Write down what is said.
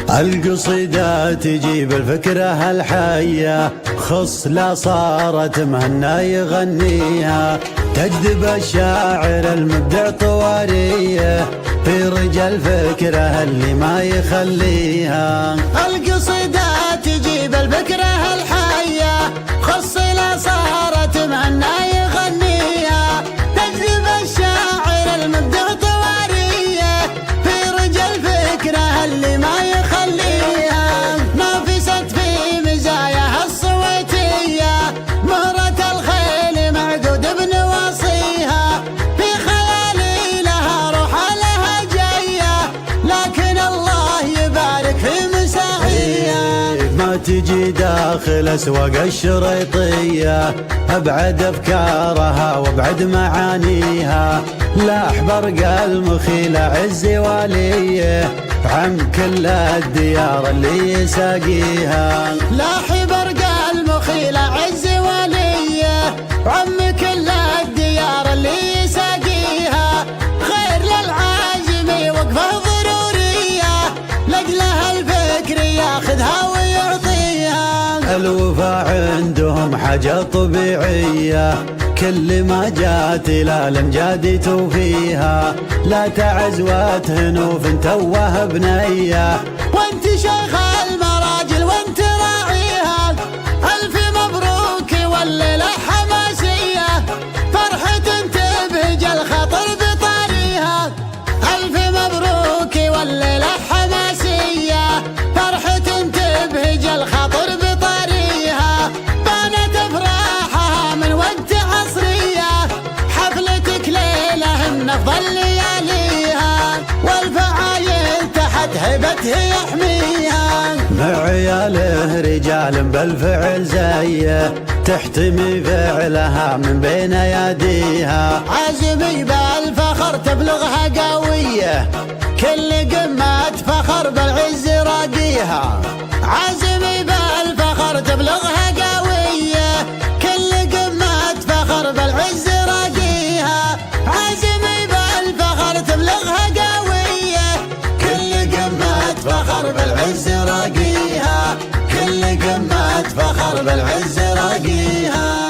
القصيدة تجيب الفكرة الحية، خصلة صارت مهنا يغنيها، تجذب الشاعر المبدع طواريه في رجال فكره اللي ما يخليها. القصيدة تجيب الفكرة الحية، خصلة صارت مهنا يغنيها، تجذب الشاعر المبدع طواريه في رجال فكره اللي ما يخليها. نافست في مزاياها الصويتية، مهرة الخيل معقود بنواصيها، في خيالي لها روح لها جاية، لكن الله يبارك في مساعيها. ما تجي داخل اسواق الشريطية، ابعد افكارها وابعد معانيها، لاح برق المخيلة عز واليه عم كل الديار اللي يساقيها. لاح برق المخيلة عز واليه عم كل الديار اللي يساقيها، خير للعازم وقفة ضرورية، لأجلها الفكر ياخذها ويعطيها. الوفا عندهم حاجة طبيعية، كل ما جات الامجاد توفيها، لا تعز وتهنوف توه بنيه، وانت شيخ المراجل وانت راعيها، الف مبروك والليله حماسيه، فرحه تبهج الخطر بطاريها، الف مبروك والليله حماسيه، فرحه تبهج الخطر بطاريها، بانت افراحها من وقت عصريه، حفلتك ليله من افضل لياليها، والفعايل تحت هيبته يحميها. معياله رجال بالفعل زيه، تحتمي فعلها من بين اياديها، عزمي بالفخر تبلغها قويه، كل قمة فخر بالعز راقيها، عزمي بالفخر تبلغها قويه، كل قمة فخر بالعز راقيها، عزمي بالفخر تبلغها قويه، كل قمة فخر بالعز راقيها، كل قمة فخر بالعز راقيها.